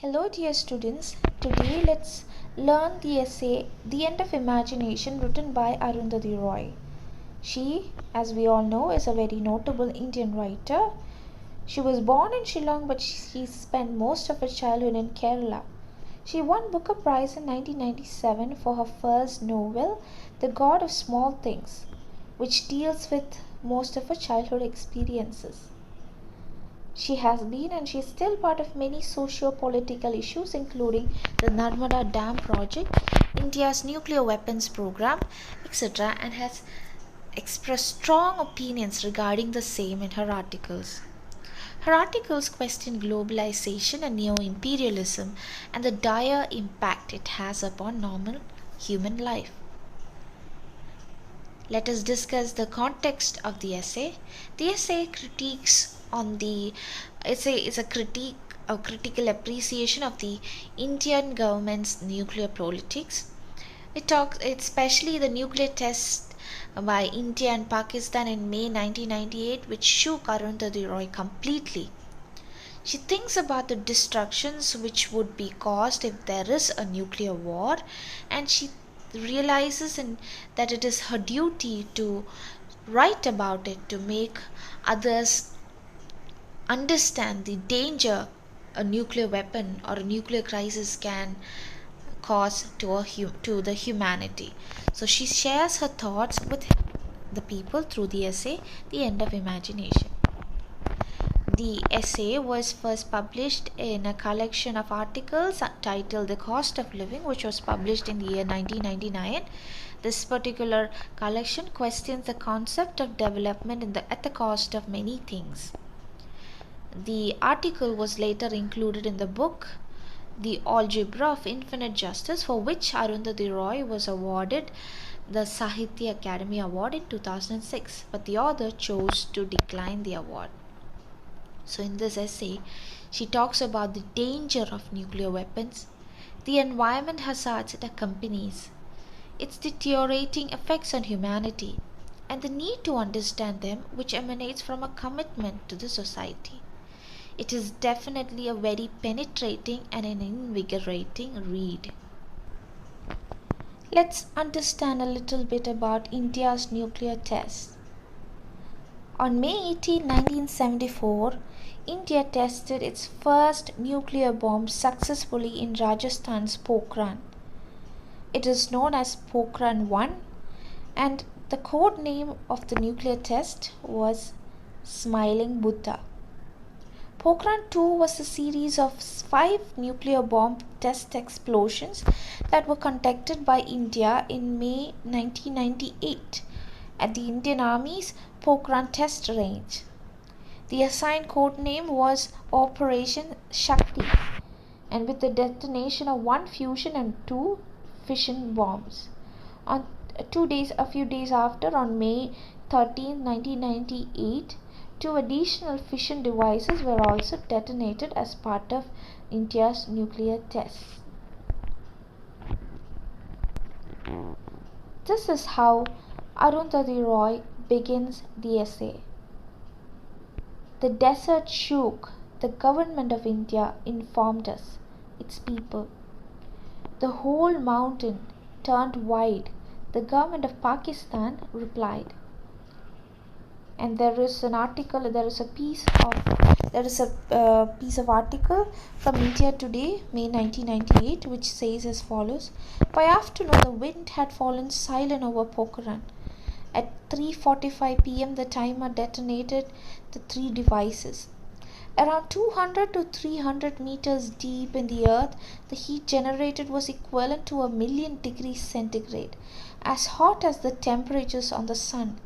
Hello, dear students. Today, let's learn the essay The End of Imagination written by Arundhati Roy. She, as we all know, is a very notable Indian writer. She was born in Shillong but she spent most of her childhood in Kerala. She won Booker Prize in 1997 for her first novel, The God of Small Things, which deals with most of her childhood experiences. She has been and she is still part of many socio-political issues including the Narmada Dam project, India's nuclear weapons program, etc. and has expressed strong opinions regarding the same in her articles. Her articles question globalization and neo-imperialism and the dire impact it has upon normal human life. Let us discuss the context of the essay. The essay critiques on the essay is a critique or critical appreciation of the Indian government's nuclear politics. It talks especially the nuclear test by India and Pakistan in May 1998, which shook Arundhati Roy completely. She thinks about the destructions which would be caused if there is a nuclear war, and she realizes that it is her duty to write about it to make others understand the danger a nuclear weapon or a nuclear crisis can cause to the humanity. So she shares her thoughts with the people through the essay The End of Imagination. The essay was first published in a collection of articles titled The Cost of Living, which was published in the year 1999. This particular collection questions the concept of development at the cost of many things. The article was later included in the book The Algebra of Infinite Justice, for which Arundhati Roy was awarded the Sahitya Academy Award in 2006, but the author chose to decline the award. So in this essay, she talks about the danger of nuclear weapons, the environment hazards it accompanies, its deteriorating effects on humanity, and the need to understand them, which emanates from a commitment to the society. It is definitely a very penetrating and an invigorating read. Let's understand a little bit about India's nuclear tests. On May 18, 1974, India tested its first nuclear bomb successfully in Rajasthan's Pokhran. It is known as Pokhran 1, and the code name of the nuclear test was Smiling Buddha. Pokhran 2 was a series of 5 nuclear bomb test explosions that were conducted by India in May 1998 at the Indian Army's Pokhran test range. The assigned code name was Operation Shakti, and with the detonation of 1 fusion and 2 fission bombs. A few days after, on May 13, 1998, 2 additional fission devices were also detonated as part of India's nuclear tests. This is how Arundhati Roy begins the essay. The desert shook. The government of India informed us, its people. The whole mountain turned white. The government of Pakistan replied. And there is a piece of article from India Today, May 1998, which says as follows: by afternoon, the wind had fallen silent over Pokhran. At 3:45 p.m., the timer detonated the 3 devices. Around 200 to 300 meters deep in the earth, the heat generated was equivalent to 1,000,000 degrees centigrade, as hot as the temperatures on the sun.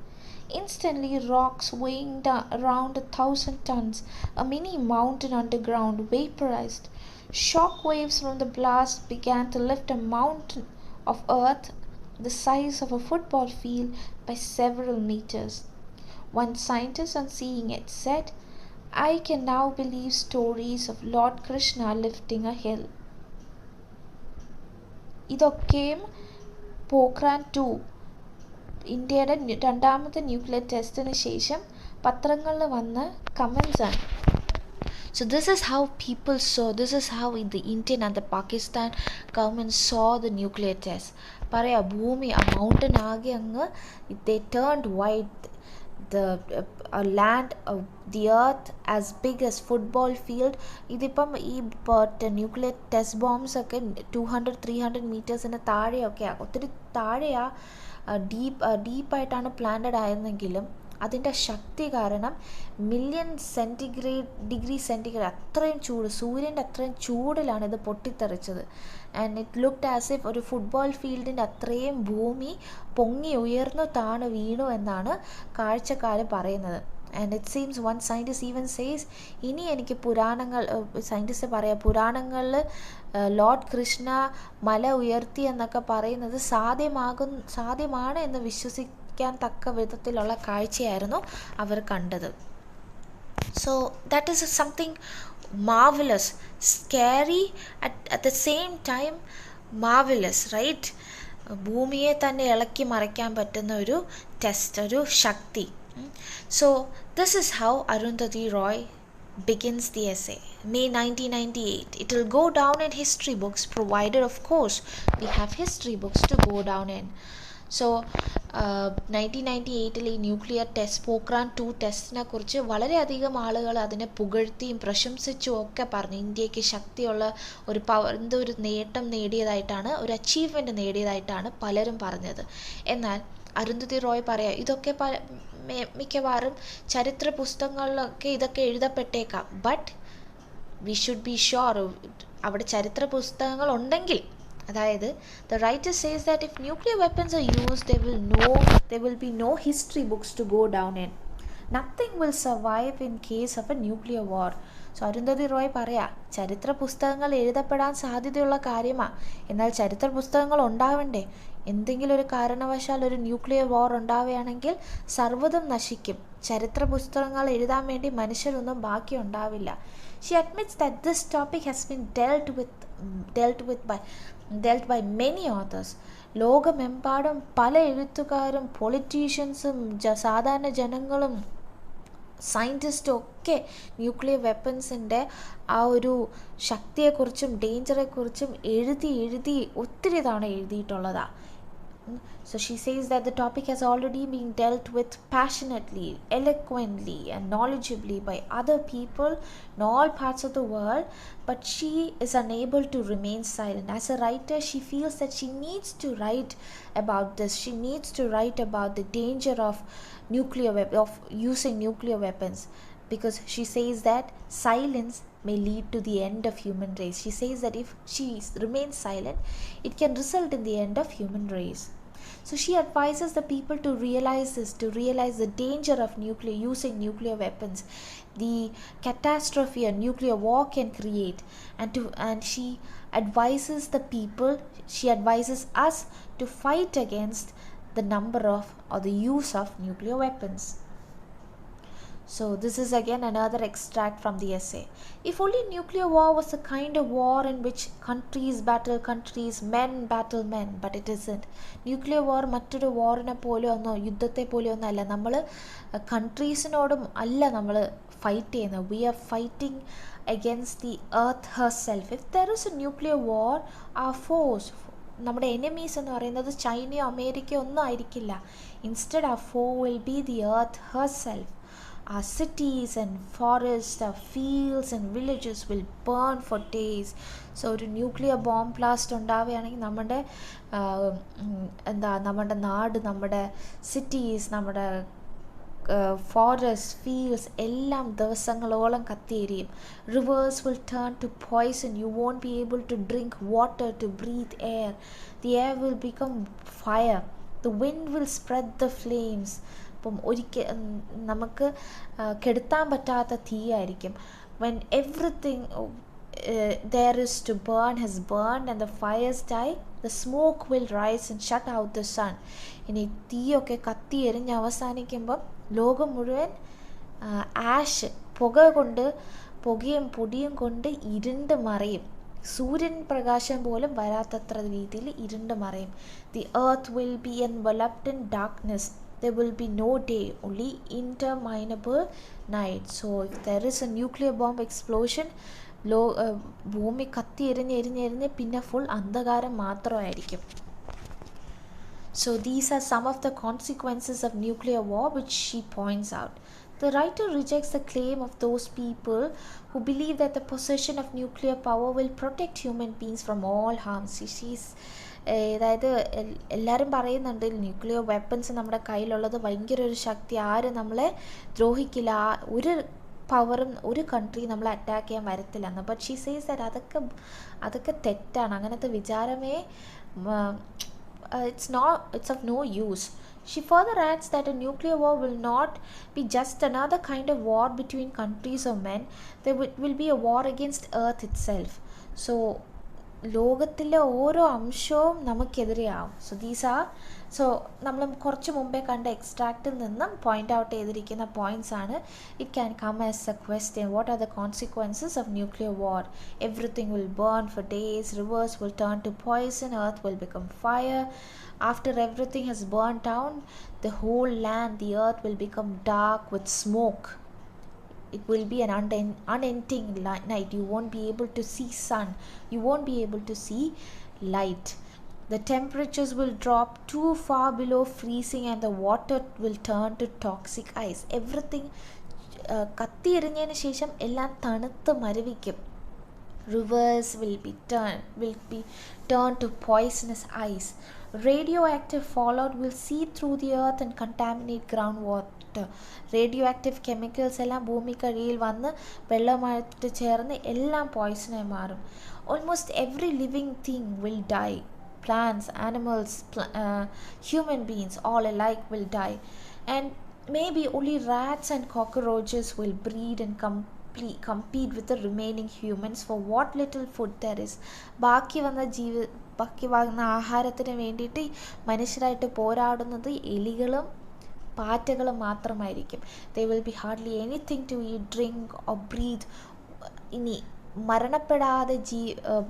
Instantly, rocks weighing around 1,000 tons, a mini mountain underground, vaporized. Shock waves from the blast began to lift a mountain of earth the size of a football field by several meters. One scientist, on seeing it, said, "I can now believe stories of Lord Krishna lifting a hill." ഇതൊക്കെയും പോഖ്രാൻ 2 ഇന്ത്യയുടെ രണ്ടാമത്തെ nuclear ടെസ്റ്റിന് ശേഷം പത്രങ്ങളിൽ വന്ന comments ആണ്. So this is how people saw, this is how the Indian and the Pakistan government saw the nuclear test. പറയാ ഭൂമി ആ മൗണ്ടൻ ആകെ അങ്ങ് they turned white, the land, the earth as big as football field. ഇതിപ്പം ഈ nuclear test bombs ഒക്കെ 200-300 മീറ്റേഴ്സിന് താഴെയൊക്കെയാണ്, ഒത്തിരി താഴെയാ ഡീപ്പായിട്ടാണ് planted ആയിരുന്നെങ്കിലും അതിൻ്റെ ശക്തി കാരണം മില്യൺ ഡിഗ്രി സെൻറ്റിഗ്രേഡ് അത്രയും ചൂട്, സൂര്യൻ്റെ അത്രയും ചൂടിലാണ് ഇത് പൊട്ടിത്തെറിച്ചത്. And it looked as if ഒരു ഫുട്ബോൾ ഫീൽഡിൻ്റെ അത്രയും ഭൂമി പൊങ്ങി ഉയർന്നു താണ് വീണു എന്നാണ് കാഴ്ചക്കാർ പറയുന്നത്. And it seems one scientist even says, ഇനി എനിക്ക് സയൻറ്റിസ്റ്റ് പറയാം പുരാണങ്ങളിൽ ലോർഡ് കൃഷ്ണ മല ഉയർത്തി എന്നൊക്കെ പറയുന്നത് സാധ്യമാണ് എന്ന് വിശ്വസിക്കാൻ തക്ക വിധത്തിലുള്ള കാഴ്ചയായിരുന്നു അവർ കണ്ടത്. So that is something marvelous, scary at the same time marvelous, right? ഭൂമിയെ തന്നെ ഇളക്കി മറിക്കാൻ പറ്റുന്ന ഒരു ടെസ്റ്റ്, ഒരു ശക്തി. So this is how Arundhati Roy begins the essay, May 1998. It will go down in history books, provided of course we have history books to go down in. So 1998 ഈ nuclear test, പോക്രാൻ 2 ടെസ്റ്റിനെ കുറിച്ച് വളരെയധികം ആളുകൾ അതിനെ പുകഴ്ത്തിയും പ്രശംസിച്ചും ഒക്കെ പറഞ്ഞു. ഇന്ത്യക്ക് ശക്തിയുള്ള ഒരു ഒരു നേട്ടം നേടിയതായിട്ടാണ്, ഒരു അച്ചീവ്മെൻറ്റ് നേടിയതായിട്ടാണ് പലരും പറഞ്ഞത്. എന്നാൽ അരുന്ധതി റോയ് പറയാം, ഇതൊക്കെ മിക്കവാറും ചരിത്ര പുസ്തകങ്ങളിലൊക്കെ ഇതൊക്കെ എഴുതപ്പെട്ടേക്കാം, but we should be sure അവിടെ ചരിത്ര പുസ്തകങ്ങൾ ഉണ്ടെങ്കിൽ, അതായത് the writer says that if nuclear weapons are used, there will be no history books to go down in. Nothing will survive in case of a nuclear war. So Arundhati Roy പറയാ, ചരിത്ര പുസ്തകങ്ങൾ എഴുതപ്പെടാൻ സാധ്യതയുള്ള കാര്യമാണ്, എന്നാൽ ചരിത്ര പുസ്തകങ്ങൾ ഉണ്ടാവണ്ടേ? എന്തെങ്കിലും ഒരു കാരണവശാൽ ഒരു ന്യൂക്ലിയർ വാർ ഉണ്ടാവുകയാണെങ്കിൽ സർവ്വതും നശിക്കും. ചരിത്ര പുസ്തകങ്ങൾ എഴുതാൻ വേണ്ടി മനുഷ്യരൊന്നും ബാക്കി ഉണ്ടാവില്ല. She admits that this topic has been dealt by many authors. ലോകമെമ്പാടും പല എഴുത്തുകാരും പൊളിറ്റീഷ്യൻസും സാധാരണ ജനങ്ങളും സയൻറ്റിസ്റ്റും ഒക്കെ ന്യൂക്ലിയർ വെപ്പൺസിൻ്റെ ആ ഒരു ശക്തിയെക്കുറിച്ചും ഡേഞ്ചറെക്കുറിച്ചും എഴുതി ഒത്തിരി തവണ എഴുതിയിട്ടുള്ളതാണ്. So she says that the topic has already been dealt with passionately, eloquently and knowledgeably by other people in all parts of the world, but she is unable to remain silent. As a writer, she feels that she needs to write about this. She needs to write about the danger of using nuclear weapons, because she says that silence may lead to the end of human race. She says that if she remains silent, it can result in the end of human race. So she advises the people to realize the danger of using nuclear weapons, the catastrophe a nuclear war can create, and she advises us to fight against the the use of nuclear weapons. So this is again another extract from the essay. If only nuclear war was a kind of war in which countries battle countries, men battle men, but it isn't. Nuclear war മറ്റൊരു വാറിനെ പോലെയൊന്നോ യുദ്ധത്തെ പോലെയൊന്നും അല്ല. നമ്മൾ കൺട്രീസിനോടും അല്ല നമ്മൾ fight ചെയ്യുന്നത്. We are fighting against the earth herself. If there is a nuclear war, our foes, നമ്മുടെ enemies എന്ന് പറയുന്നത് ചൈനയോ അമേരിക്കയോ ഒന്നും ആയിരിക്കില്ല. Instead our foe will be the earth herself. Our cities and forests, our fields and villages will burn for days. So ഒരു nuclear bomb blast ഉണ്ടാവുകയാണെങ്കിൽ നമ്മുടെ നാട്, നമ്മുടെ സിറ്റീസ്, നമ്മുടെ ഫോറസ്റ്റ്, ഫീൽഡ്സ് എല്ലാം ദിവസങ്ങളോളം കത്തിയെരിയും. Rivers will turn to poison. You won't be able to drink water, to breathe air. The air will become fire. The wind will spread the flames. അപ്പം നമുക്ക് കെടുത്താൻ പറ്റാത്ത തീയായിരിക്കും. when everything there is to burn has burned and the fires die, the smoke will rise and shut out the sun. ഇനി തീയൊക്കെ കത്തി എരിഞ്ഞ് അവസാനിക്കുമ്പം ലോകം മുഴുവൻ ash, പുകയും പൊടിയും കൊണ്ട് ഇരുണ്ട് മറയും. സൂര്യൻ പ്രകാശം പോലും വരാത്തത്ര രീതിയിൽ ഇരുണ്ട് മറയും. The earth will be enveloped in darkness. there will be no day, only interminable night. So if there is a nuclear bomb explosion, ഭൂമി കത്തി എരിഞ്ഞ് പിന്നെ ഫുൾ അന്ധകാരം മാത്രമായിരിക്കും. So these are some of the consequences of nuclear war which she points out. The writer rejects the claim of those people who believe that the possession of nuclear power will protect human beings from all harm. അതായത് എല്ലാവരും പറയുന്നുണ്ട് nuclear weapons നമ്മുടെ കയ്യിലുള്ളത് ഭയങ്കര ഒരു ശക്തി, ആരും നമ്മളെ ദ്രോഹിക്കില്ല, ഒരു പവറും ഒരു കൺട്രി നമ്മളെ അറ്റാക്ക് ചെയ്യാൻ വരത്തില്ല എന്ന്. ബട്ട് ഷീ സേസ് ദാറ്റ് അതൊക്കെ തെറ്റാണ്, അങ്ങനത്തെ വിചാരമേ it's of no use. She further adds that a nuclear war will not be just another kind of war between countries or men. There will be a war against Earth itself. So ലോകത്തിലെ ഓരോ അംശവും നമുക്കെതിരെയാവും. So നമ്മൾ കുറച്ച് മുമ്പേ കണ്ട എക്സ്ട്രാക്റ്റിൽ നിന്നും point out ചെയ്തിരിക്കുന്ന points ആണ്. It can come as a question, what are the consequences of nuclear war? Everything will burn for days, rivers will turn to poison, earth will become fire. After everything has burnt down, the whole land, the earth will become dark with smoke. It will be an unending night. You won't be able to see sun. You won't be able to see light. The temperatures will drop too far below freezing and the water will turn to toxic ice. Everything കത്തി എറിഞ്ഞതിന് ശേഷം എല്ലാം തണുത്ത് മരവിക്കും. Rivers will be turned to poisonous ice. Radioactive fallout will seep through the earth and contaminate groundwater. Radioactive chemicals എല്ലാം ഭൂമിക്കടിയിൽ വന്ന് വെള്ളമായിട്ട് ചേർന്ന് എല്ലാം പോയ്സണായി മാറും. Almost every living thing will die. Plants, animals, human beings, all alike will die. And maybe only rats and cockroaches will breed and compete with the remaining humans for what little food there is. ബാക്കി വന്ന ആഹാരത്തിന് വേണ്ടിയിട്ട് മനുഷ്യരായിട്ട് പോരാടുന്നത് എലികളും പാറ്റകളും മാത്രമായിരിക്കും. There will be hardly anything to eat, drink or breathe. ഇനി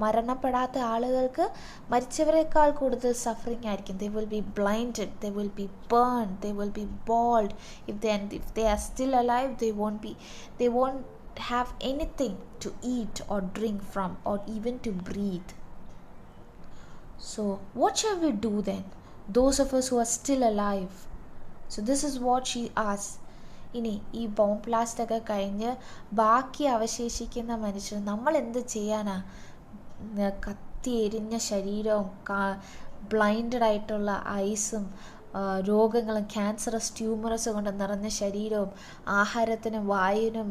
മരണപ്പെടാത്ത ആളുകൾക്ക് മരിച്ചവരെക്കാൾ കൂടുതൽ suffering ആയിരിക്കും. They will be blinded, they will be burned, they will be bald. If they are still alive, they won't have anything to eat or drink from or even to breathe. So what shall we do then, those of us who are still alive? So this is what she asks. ഇനി ഈ bomb blast ഒക്കെ കഴിഞ്ഞ് ബാക്കി അവശേഷിക്കുന്ന മനുഷ്യർ നമ്മൾ എന്ത് ചെയ്യാനാ? കത്തി എരിഞ്ഞ ശരീരവും ബ്ലൈൻഡഡ് ആയിട്ടുള്ള ഐസും രോഗങ്ങളും ക്യാൻസറസ് ട്യൂമറസ് കൊണ്ട് നിറഞ്ഞ ശരീരവും ആഹാരത്തിനും വായുവിനും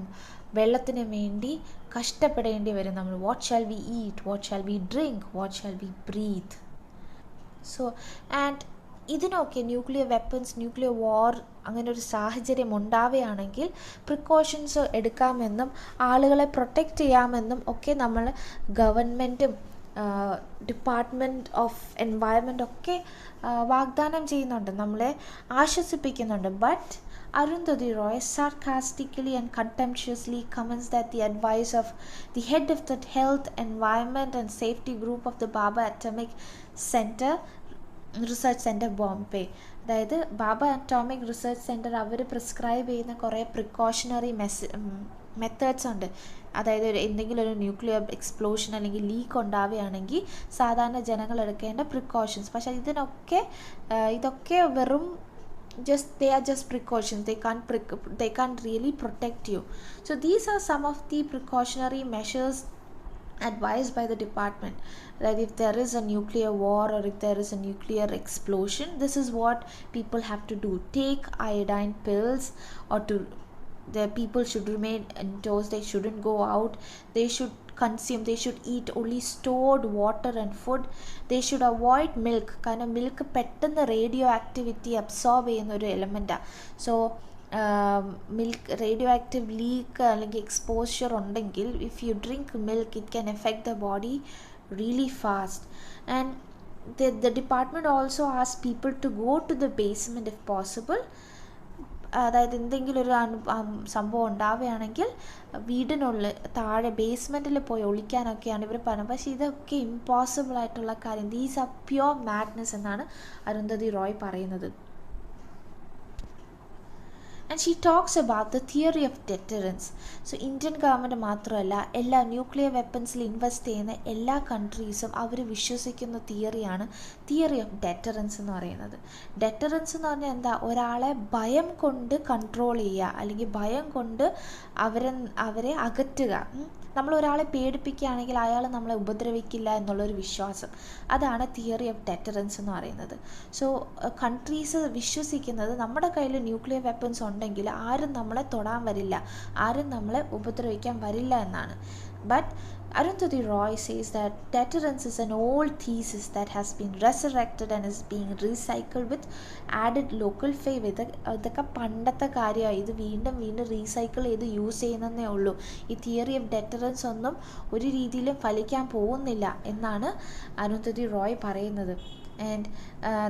വെള്ളത്തിനും വേണ്ടി കഷ്ടപ്പെടേണ്ടി വരും നമ്മൾ. What shall we eat, what shall we drink, what shall we breath? So and ഇതിനൊക്കെ ന്യൂക്ലിയർ വെപ്പൺസ്, ന്യൂക്ലിയർ വാർ അങ്ങനെ ഒരു സാഹചര്യം ഉണ്ടാവുകയാണെങ്കിൽ പ്രിക്കോഷൻസ് എടുക്കാമെന്നും ആളുകളെ പ്രൊട്ടക്റ്റ് ചെയ്യാമെന്നും ഒക്കെ നമ്മൾ ഗവൺമെൻറ്റും ഡിപ്പാർട്ട്മെൻറ്റ് ഓഫ് എൻവയറമെൻ്റ് ഒക്കെ വാഗ്ദാനം ചെയ്യുന്നുണ്ട്, നമ്മളെ ആശ്വസിപ്പിക്കുന്നുണ്ട്. But Arundhati Roy sarcastically and contemptuously comments that the advice of the head of the Health, Environment and Safety Group of the Baba Atomic Research Center, Bombay, അതായത് ബാബ അറ്റോമിക് റിസർച്ച് സെൻറ്റർ അവർ prescribe ചെയ്യുന്ന കുറേ precautionary methods ഉണ്ട്. അതായത് എന്തെങ്കിലും ഒരു nuclear explosion അല്ലെങ്കിൽ leak ഉണ്ടാവുകയാണെങ്കിൽ സാധാരണ ജനങ്ങൾ എടുക്കേണ്ട പ്രിക്കോഷൻസ്. പക്ഷേ ഇതൊക്കെ വെറും they are just precautions. They can't really protect you. So these are some of the precautionary measures advised by the department, that if there is a nuclear war or if there is a nuclear explosion, this is what people have to do. Take iodine pills, or the people should remain indoors. They shouldn't go out. They should eat only stored water and food. They should avoid milk. കാരണം milk പെട്ടെന്ന് radio activity absorb ചെയ്യുന്ന ഒരു എലമെൻറ്റാണ്. So milk radio active leak അല്ലെങ്കിൽ exposure ഉണ്ടെങ്കിൽ if you drink milk it can affect the body really fast. And the department also asks people to go to the basement if possible. അതായത് എന്തെങ്കിലും ഒരു സംഭവം ഉണ്ടാവുകയാണെങ്കിൽ വീടിനുള്ളിൽ താഴെ ബേസ്മെൻറ്റിൽ പോയി ഒളിക്കാനൊക്കെയാണ് ഇവർ പറയുന്നത്. പക്ഷേ ഇതൊക്കെ ഇമ്പോസിബിൾ ആയിട്ടുള്ള കാര്യം. ദീസ് ആർ പ്യുവർ മാഡ്നസ് എന്നാണ് അരുന്ധതി റോയ് പറയുന്നത്. And she talks about the theory of deterrence. So Indian government മാത്രമല്ല, എല്ലാ ന്യൂക്ലിയർ വെപ്പൺസിൽ ഇൻവെസ്റ്റ് ചെയ്യുന്ന എല്ലാ കൺട്രീസും അവർ വിശ്വസിക്കുന്ന തിയറിയാണ് തിയറി ഓഫ് ഡെറ്ററൻസ് എന്ന് പറയുന്നത്. ഡെറ്ററൻസ് എന്ന് പറഞ്ഞാൽ എന്താ? ഒരാളെ ഭയം കൊണ്ട് കൺട്രോൾ ചെയ്യുക, അല്ലെങ്കിൽ ഭയം കൊണ്ട് അവരെ അകറ്റുക. നമ്മൾ ഒരാളെ പേടിപ്പിക്കുകയാണെങ്കിൽ അയാൾ നമ്മളെ ഉപദ്രവിക്കില്ല എന്നുള്ളൊരു വിശ്വാസം, അതാണ് തിയറി ഓഫ് ഡെറ്ററൻസ് എന്ന് പറയുന്നത്. സോ കൺട്രീസ് വിശ്വസിക്കുന്നത് നമ്മുടെ കയ്യിൽ ന്യൂക്ലിയർ വെപ്പൺസ് ഉണ്ടെങ്കിൽ ആരും നമ്മളെ തൊടാൻ വരില്ല, ആരും നമ്മളെ ഉപദ്രവിക്കാൻ വരില്ല എന്നാണ്. But Arundhati Roy says that deterrence is an old thesis that has been resurrected and is being recycled with added local flavor. ഇതൊക്കെ പണ്ടത്തെ കാര്യമാണ്, ഇത് വീണ്ടും റീസൈക്കിൾ ചെയ്ത് യൂസ് ചെയ്യുന്നതേ ഉള്ളൂ. ഈ തിയറി ഓഫ് ഡെറ്ററൻസ് ഒന്നും ഒരു രീതിയിലും ഫലിക്കാൻ പോകുന്നില്ല എന്നാണ് അരുന്ധതി റോയ് പറയുന്നത്. ആൻഡ്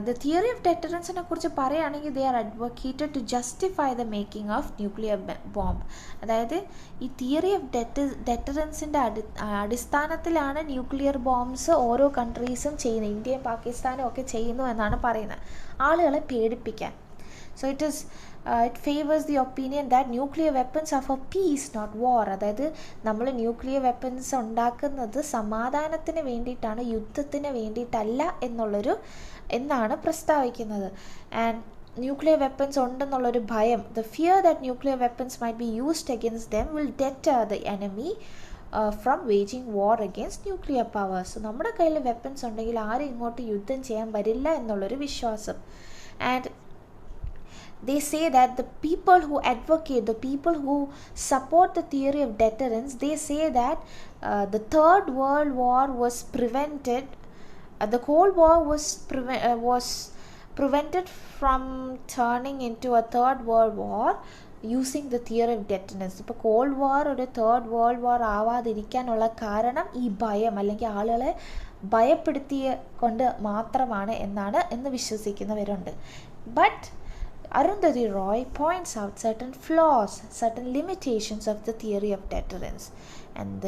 ദ തിയറി ഓഫ് ഡെറ്ററൻസിനെ കുറിച്ച് പറയുകയാണെങ്കിൽ they are advocated to justify the making of nuclear bomb. അതായത് ഈ തിയറി ഓഫ് ഡെറ്ററൻസിൻ്റെ അടിസ്ഥാനത്തിലാണ് ന്യൂക്ലിയർ ബോംബ്സ് ഓരോ കൺട്രീസും ചെയ്യുന്നത്, ഇന്ത്യയും പാകിസ്ഥാനും ഒക്കെ ചെയ്യുന്നു എന്നാണ് പറയുന്നത്, ആളുകളെ പേടിപ്പിക്കാൻ. So it favors the opinion that nuclear weapons are for peace, not war. അതായത് നമ്മൾ ന്യൂക്ലിയർ വെപ്പൺസ് ഉണ്ടാക്കുന്നത് സമാധാനത്തിന് വേണ്ടിയിട്ടാണ്, യുദ്ധത്തിന് വേണ്ടിയിട്ടല്ല എന്നാണ് പ്രസ്താവിക്കുന്നത്. ആൻഡ് ന്യൂക്ലിയർ വെപ്പൺസ് ഉണ്ടെന്നുള്ളൊരു ഭയം, the fear that nuclear weapons might be used against them will deter the enemy from waging war against nuclear power. So നമ്മുടെ കയ്യിൽ വെപ്പൺസ് ഉണ്ടെങ്കിൽ ആരും ഇങ്ങോട്ട് യുദ്ധം ചെയ്യാൻ വരില്ല എന്നുള്ളൊരു വിശ്വാസം. And they say that the people who advocate, the people who support the theory of deterrence, they say that the Third World War was prevented, the Cold War was prevented from turning into a Third World War using the theory of deterrence. ഇപ്പോൾ called വാർ ഒരു third world war ആവാതിരിക്കാനുള്ള കാരണം ഈ ഭയം, അല്ലെങ്കിൽ ആളുകളെ ഭയപ്പെടുത്തിയ കൊണ്ട് മാത്രമാണ് എന്ന് വിശ്വസിക്കുന്നവരുണ്ട്. But Arundhati Roy points out certain flaws, certain limitations of the theory of deterrence. And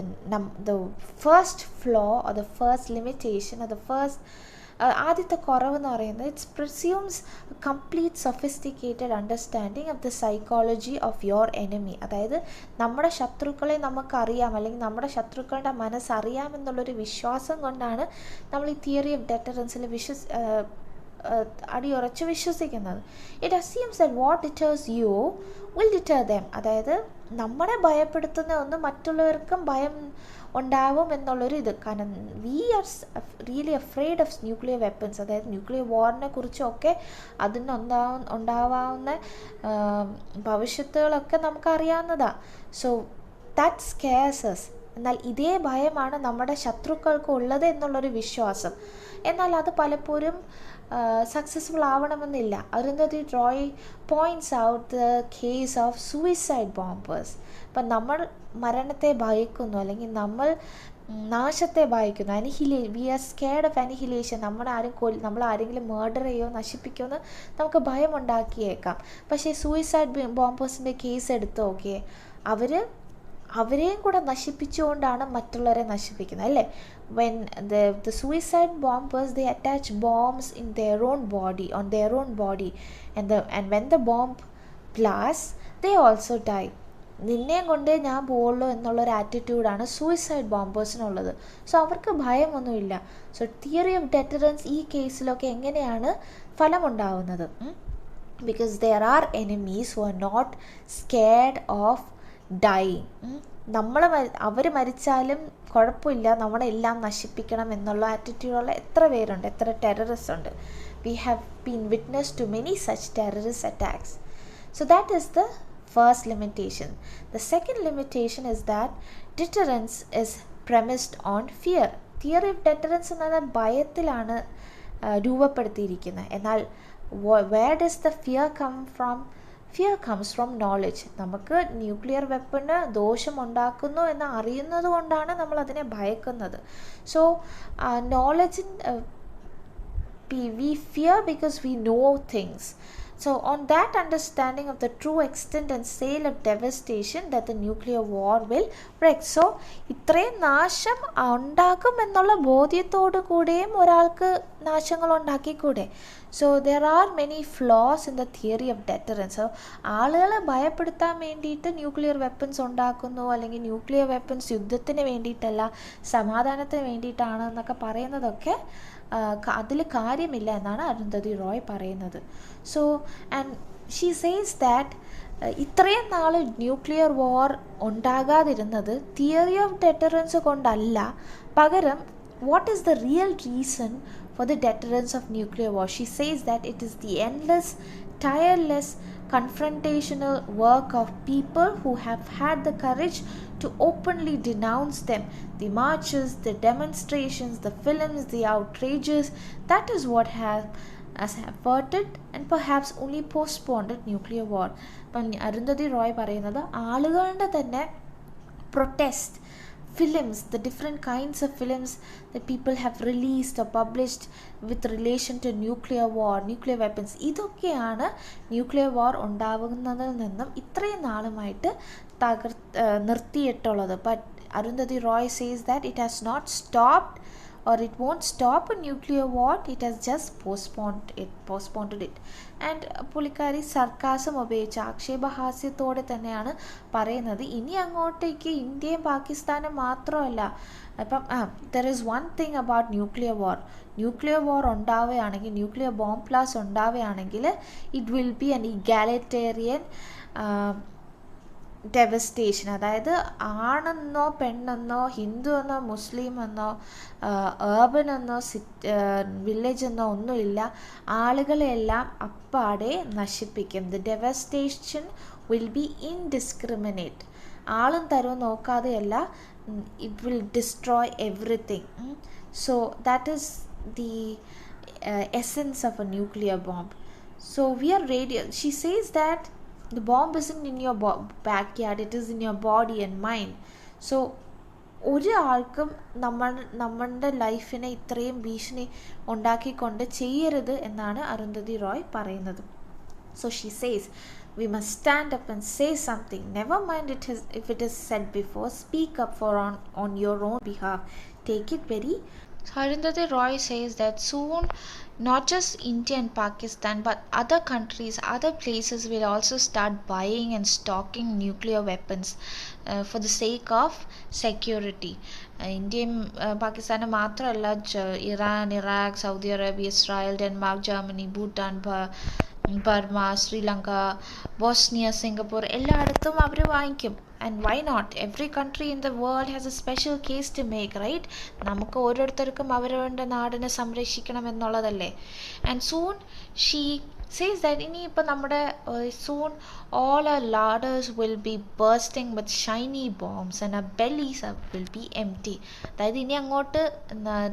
the first flaw, or the first limitation, or the first ആദ്യത്തെ കുറവ് എന്ന് പറയുന്നത്, it's presumes a complete sophisticated understanding of the psychology of your enemy. അതായത് നമ്മുടെ ശത്രുക്കളെ നമുക്കറിയാം, അല്ലെങ്കിൽ നമ്മുടെ ശത്രുക്കളുടെ മനസ്സറിയാം എന്നുള്ളൊരു വിശ്വാസം കൊണ്ടാണ് നമ്മൾ ഈ തിയറി ഓഫ് ഡെറ്ററൻസിൽ അടിയുറച്ച് വിശ്വസിക്കുന്നത്. It assumes that what deters you will deter them. അതായത് നമ്മളെ ഭയപ്പെടുത്തുന്ന ഒന്ന് മറ്റുള്ളവർക്കും ഭയം ഉണ്ടാവും എന്നുള്ളൊരു ഇത്. കാരണം we are really afraid of nuclear weapons. അതായത് ന്യൂക്ലിയർ വാറിനെ കുറിച്ചൊക്കെ ഉണ്ടാവാവുന്ന ഭവിഷ്യത്തുകളൊക്കെ നമുക്കറിയാവുന്നതാണ്. So that scares us. എന്നാൽ ഇതേ ഭയമാണ് നമ്മുടെ ശത്രുക്കൾക്ക് ഉള്ളത് എന്നുള്ളൊരു വിശ്വാസം. എന്നാൽ അത് പലപ്പോഴും സക്സസ്ഫുൾ ആവണമെന്നില്ല. Arundhati Roy points out the case of suicide bombers. ഇപ്പം നമ്മൾ മരണത്തെ ഭയക്കുന്നു, അല്ലെങ്കിൽ നമ്മൾ നാശത്തെ ഭയക്കുന്നു, we are scared of annihilation. നമ്മൾ ആരെങ്കിലും മേർഡർ ചെയ്യോ നശിപ്പിക്കുമോ എന്ന് നമുക്ക് ഭയമുണ്ടാക്കിയേക്കാം. പക്ഷേ സൂയിസൈഡ് ബോംബേഴ്സിൻ്റെ കേസ് എടുത്ത് നോക്കിയേ, അവരെയും കൂടെ നശിപ്പിച്ചുകൊണ്ടാണ് മറ്റുള്ളവരെ നശിപ്പിക്കുന്നത്, അല്ലേ? when the suicide bombers, they attach bombs in their own body, on their own body, and when the bomb blasts, they also die. നിന്നെയും കൊണ്ടേ ഞാൻ പോകുള്ളൂ എന്നുള്ളൊരു ആറ്റിറ്റ്യൂഡാണ് സൂയിസൈഡ് ബോംബേഴ്സിനുള്ളത്. സോ അവർക്ക് ഭയമൊന്നുമില്ല. സോ തിയറി ഓഫ് ഡെറ്ററൻസ് ഈ കേസിലൊക്കെ എങ്ങനെയാണ് ഫലമുണ്ടാവുന്നത്? Because there are enemies who are not scared of dying. അവർ മരിച്ചാലും കുഴപ്പമില്ല, നമ്മളെല്ലാം നശിപ്പിക്കണം എന്നുള്ള ആറ്റിറ്റ്യൂഡുള്ള എത്ര പേരുണ്ട്, എത്ര ടെററിസ്റ്റ് ഉണ്ട്. We have been witness to many such terrorist attacks. So that is the first limitation. The second limitation is that deterrence is premised on fear. തിയറി ഓഫ് ഡെറ്ററൻസ് എന്ന് പറഞ്ഞാൽ ഭയത്തിലാണ് രൂപപ്പെടുത്തിയിരിക്കുന്നത്. എന്നാൽ where does the fear come from? Fear comes from knowledge. നമുക്ക് nuclear weapon ദോഷമുണ്ടാക്കുന്നു എന്ന് അറിയുന്നത് കൊണ്ടാണ് നമ്മൾ അതിനെ ഭയക്കുന്നത്. So knowledge we fear because we know things. So on that understanding of the true extent and scale of devastation that the nuclear war will wreak. So ഇത്രയും നാശം ഉണ്ടാക്കും എന്നുള്ള ബോധ്യത്തോടു കൂടെയും ഒരാൾക്ക് നാശങ്ങളുണ്ടാക്കിക്കൂടെ? So there are many flaws in the theory of deterrence. So ആളുകളെ ഭയപ്പെടുത്താൻ വേണ്ടിയിട്ട് ന്യൂക്ലിയർ വെപ്പൺസ് ഉണ്ടാക്കുന്നു, അല്ലെങ്കിൽ ന്യൂക്ലിയർ വെപ്പൺസ് യുദ്ധത്തിന് വേണ്ടിയിട്ടല്ല സമാധാനത്തിന് വേണ്ടിയിട്ടാണ് എന്നൊക്കെ പറയുന്നതൊക്കെ അതിൽ കാര്യമില്ല എന്നാണ് അരുന്ധതി റോയ് പറയുന്നത്. So and she says that ഇത്രയും നാൾ ന്യൂക്ലിയർ വാർ ഉണ്ടാകാതിരുന്നത് തിയറി ഓഫ് ഡെറ്ററൻസ് കൊണ്ടല്ല, പകരം what is the real reason for the deterrence of nuclear war? She says that it is the endless, tireless, confrontational work of people who have had the courage to openly denounce them. The marches, the demonstrations, the films, the outrages, that is what has averted and perhaps only postponed nuclear war. അപ്പം അരുന്ധതി റോയ് പറയുന്നത് ആളുകളുടെ തന്നെ protest films, the different kinds of films that people have released or published with relation to nuclear war, nuclear weapons, ഇതൊക്കെയാണ് nuclear war ഉണ്ടാവുന്നതിൽ നിന്നും ഇത്രയും നാളുമായിട്ട് നിർത്തിയിട്ടുള്ളത്. But Arundhati Roy says that it has not stopped or it won't stop a nuclear war, it has just postponed it. And പുള്ളിക്കാരി sarcasm ഉപയോഗിച്ച് ആക്ഷേപഹാസ്യത്തോടെ തന്നെയാണ് പറയുന്നത്, ഇനി അങ്ങോട്ടേക്ക് ഇന്ത്യയും പാകിസ്ഥാനും മാത്രമല്ല. അപ്പം there is one thing about nuclear war ഉണ്ടാവുകയാണെങ്കിൽ, ന്യൂക്ലിയർ ബോംബ് ബ്ലാസ്റ്റ് ഉണ്ടാവുകയാണെങ്കിൽ it will be an egalitarian ഡെവസ്റ്റേഷൻ. അതായത് ആണെന്നോ പെണ്ണെന്നോ ഹിന്ദു എന്നോ മുസ്ലിം എന്നോ ഏർബൻ എന്നോ വില്ലേജ് എന്നോ ഒന്നുമില്ല, ആളുകളെല്ലാം അപ്പാടെ നശിപ്പിക്കും. The devastation will be indiscriminate. ആളും തരവും നോക്കാതെയല്ല, it will destroy everything. So that is the essence of a nuclear bomb. So we are radio. She says that the bomb isn't in your backyard, it is in your body and mind. So ഒരാൾക്കും നമ്മളുടെ ലൈഫിനെ ഇത്രയും ഭീഷണി ഉണ്ടാക്കിക്കൊണ്ട് ചെയ്യരുത് എന്നാണ് അരുന്ധതി റോയ് പറയുന്നത്. So she says we must stand up and say something. Never mind if it is said before. Speak up on your own behalf. Take it very. Arundhati Roy says that soon not just India and Pakistan but other countries, other places will also start buying and stocking nuclear weapons for the sake of security. ഇന്ത്യയും പാകിസ്ഥാനും മാത്രമല്ല, Iran, Iraq, Saudi Arabia, Israel, Denmark, Germany, Bhutan, Burma, Sri Lanka, Bosnia, Singapore എല്ലായിടത്തും അവർ വാങ്ങിക്കും. And why not? Every country in the world has a special case to make, right? നമുക്ക് ഓരോരുത്തർക്കും അവരവരുടെ നാടിനെ സംരക്ഷിക്കണം എന്നുള്ളതല്ലേ. And soon she says that ഇനിയിപ്പോൾ നമ്മുടെ soon all our larders will be bursting with shiny bombs and our bellies will be empty. അതായത് ഇനി അങ്ങോട്ട്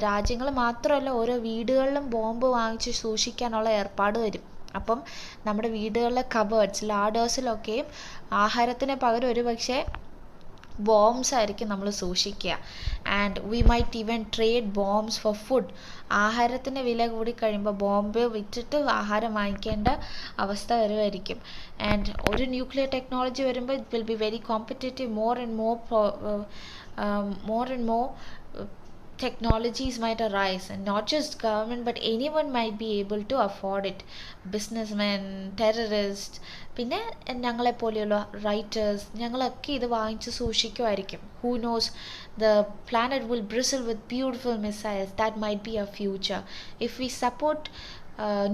രാജ്യങ്ങൾ മാത്രമല്ല, ഓരോ വീടുകളിലും ബോംബ് വാങ്ങിച്ച് സൂക്ഷിക്കാനുള്ള ഏർപ്പാട് വരും. അപ്പം നമ്മുടെ വീടുകളിലെ കബേർഡ്സ്, ലാഡേഴ്സിലൊക്കെയും ആഹാരത്തിന് പകരം ഒരു പക്ഷേ ബോംബ്സ് ആയിരിക്കും നമ്മൾ സൂക്ഷിക്കുക. And we might even trade bombs for food. ആഹാരത്തിന് വില കൂടി കഴിയുമ്പോൾ ബോംബ് വിറ്റിട്ട് ആഹാരം വാങ്ങിക്കേണ്ട അവസ്ഥ വരുമായിരിക്കും. ആൻഡ് ഒരു ന്യൂക്ലിയർ ടെക്നോളജി വരുമ്പോൾ it will be very competitive. More and more technologies might arise, and not just government but anyone might be able to afford it. Businessmen, terrorists, പിന്നെ ഞങ്ങളെ പോലെയുള്ള റൈറ്റേഴ്സ്, ഞങ്ങളൊക്കെ ഇത് വാങ്ങിച്ച് സൂക്ഷിക്കുമായിരിക്കും. Who knows, the planet will bristle with beautiful missiles. That might be our future. If we support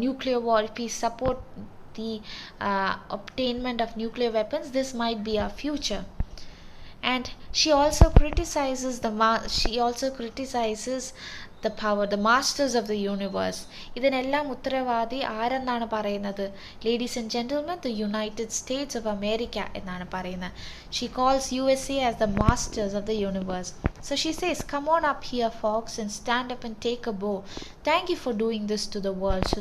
nuclear war, if we support the obtainment of nuclear weapons, this might be our future. And she also criticizes the power, the masters of the universe. ഇതിനെല്ലാം ഉത്തരവാദി ആരെന്നാണ് പറയുന്നത്? Ladies and gentlemen, the United States of America എന്നാണ് പറയുന്നത്. She calls USA as the masters of the universe. So she says, come on up here folks and stand up and take a bow. Thank you for doing this to the world. So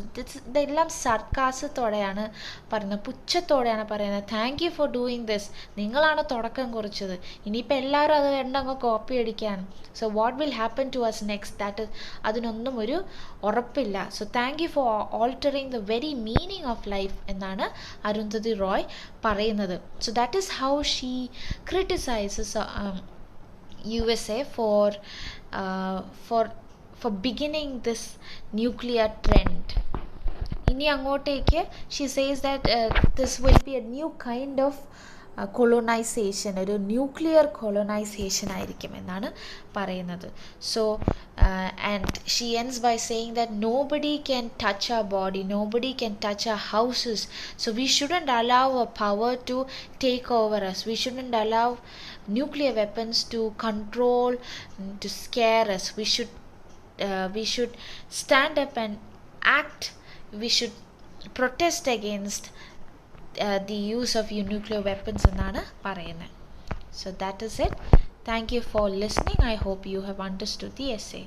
ഇതെല്ലാം സർക്കാസത്തോടെയാണ് പറയുന്നത്, പുച്ഛത്തോടെയാണ് പറയുന്നത്. Thank you for doing this. നിങ്ങളാണ് തുടക്കം കുറിച്ചത്, ഇനിയിപ്പോൾ എല്ലാവരും അത് വേണ്ടങ്ങ് കോപ്പി അടിക്കാൻ. So what will happen to us next, that അതിനൊന്നും ഒരു ഉറപ്പില്ല. So thank you for altering the very meaning of life എന്നാണ് അരുന്ധതി റോയ് പറയുന്നത്. So that is how she criticises USA for for beginning this nuclear trend. ഇനി അങ്ങോട്ടേക്ക് she says that this will be a new kind of colonization, ഒരു nuclear colonization ആയിരിക്കും എന്നാണ് പറയുന്നത്. So and she ends by saying that nobody can touch our body, nobody can touch our houses, so we shouldn't allow a power to take over us. We shouldn't allow nuclear weapons to control, to scare us. We should stand up and act. We should protest against the use of nuclear weapons എന്നാണ് പറയുന്നത്. So that is it. Thank you for listening. I hope you have understood the essay.